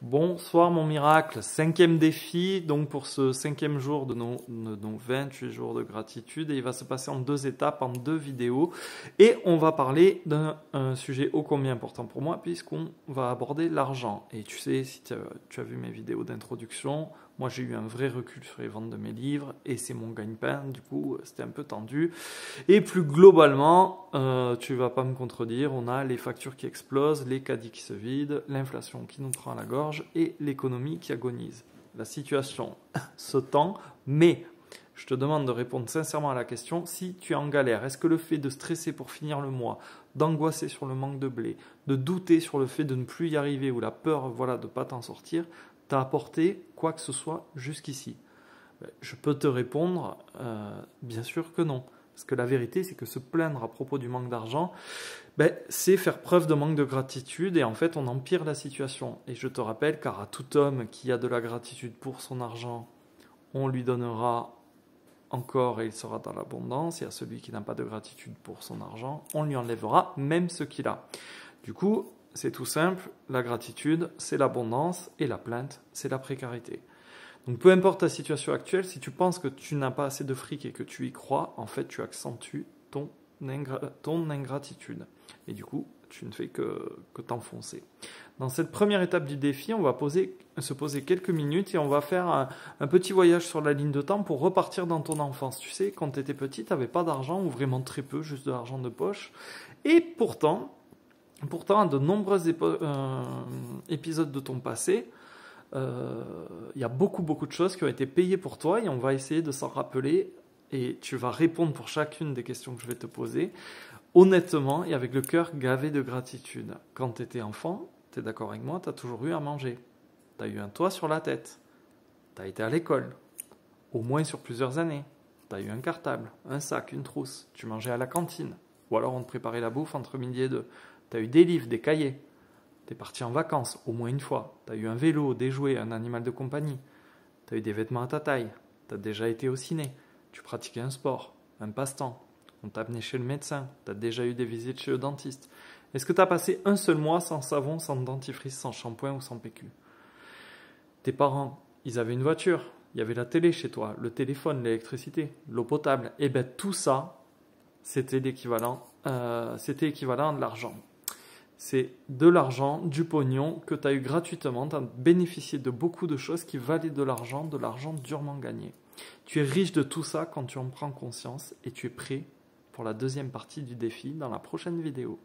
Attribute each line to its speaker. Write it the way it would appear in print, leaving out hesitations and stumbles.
Speaker 1: Bonsoir mon miracle, cinquième défi donc pour ce cinquième jour de nos 28 jours de gratitude et il va se passer en deux étapes, en deux vidéos et on va parler d'un sujet ô combien important pour moi puisqu'on va aborder l'argent et tu sais si tu as vu mes vidéos d'introduction, moi j'ai eu un vrai recul sur les ventes de mes livres et c'est mon gagne-pain, du coup c'était un peu tendu et plus globalement tu vas pas me contredire, on a les factures qui explosent, les caddies qui se vident, l'inflation qui nous prend à la gorge et l'économie qui agonise. La situation se tend, mais je te demande de répondre sincèrement à la question, si tu es en galère, est-ce que le fait de stresser pour finir le mois, d'angoisser sur le manque de blé, de douter sur le fait de ne plus y arriver ou la peur de ne pas t'en sortir, t'a apporté quoi que ce soit jusqu'ici? Je peux te répondre, bien sûr que non. Parce que la vérité, c'est que se plaindre à propos du manque d'argent, c'est faire preuve de manque de gratitude et en fait, on empire la situation. Et je te rappelle, car à tout homme qui a de la gratitude pour son argent, on lui donnera encore et il sera dans l'abondance. Et à celui qui n'a pas de gratitude pour son argent, on lui enlèvera même ce qu'il a. Du coup, c'est tout simple, la gratitude, c'est l'abondance et la plainte, c'est la précarité. Donc peu importe ta situation actuelle, si tu penses que tu n'as pas assez de fric et que tu y crois, en fait tu accentues ton ingratitude. Et du coup, tu ne fais que t'enfoncer. Dans cette première étape du défi, on va se poser quelques minutes et on va faire un petit voyage sur la ligne de temps pour repartir dans ton enfance. Tu sais, quand tu étais petit, tu n'avais pas d'argent ou vraiment très peu, juste de l'argent de poche. Et pourtant à de nombreux épisodes de ton passé, il y a beaucoup de choses qui ont été payées pour toi et on va essayer de s'en rappeler et tu vas répondre pour chacune des questions que je vais te poser honnêtement et avec le cœur gavé de gratitude. Quand tu étais enfant, tu es d'accord avec moi, tu as toujours eu à manger, tu as eu un toit sur la tête, tu as été à l'école, au moins sur plusieurs années, tu as eu un cartable, un sac, une trousse, tu mangeais à la cantine ou alors on te préparait la bouffe entre midi et deux, tu as eu des livres, des cahiers. T'es parti en vacances au moins une fois. T'as eu un vélo, des jouets, un animal de compagnie. T'as eu des vêtements à ta taille. T'as déjà été au ciné. Tu pratiquais un sport, un passe-temps. On t'a amené chez le médecin. T'as déjà eu des visites chez le dentiste. Est-ce que t'as passé un seul mois sans savon, sans dentifrice, sans shampoing ou sans PQ? Tes parents, ils avaient une voiture. Il y avait la télé chez toi, le téléphone, l'électricité, l'eau potable. Et bien tout ça, c'était l'équivalent de l'argent. C'est de l'argent, du pognon que tu as eu gratuitement. Tu as bénéficié de beaucoup de choses qui valaient de l'argent durement gagné. Tu es riche de tout ça quand tu en prends conscience et tu es prêt pour la deuxième partie du défi dans la prochaine vidéo.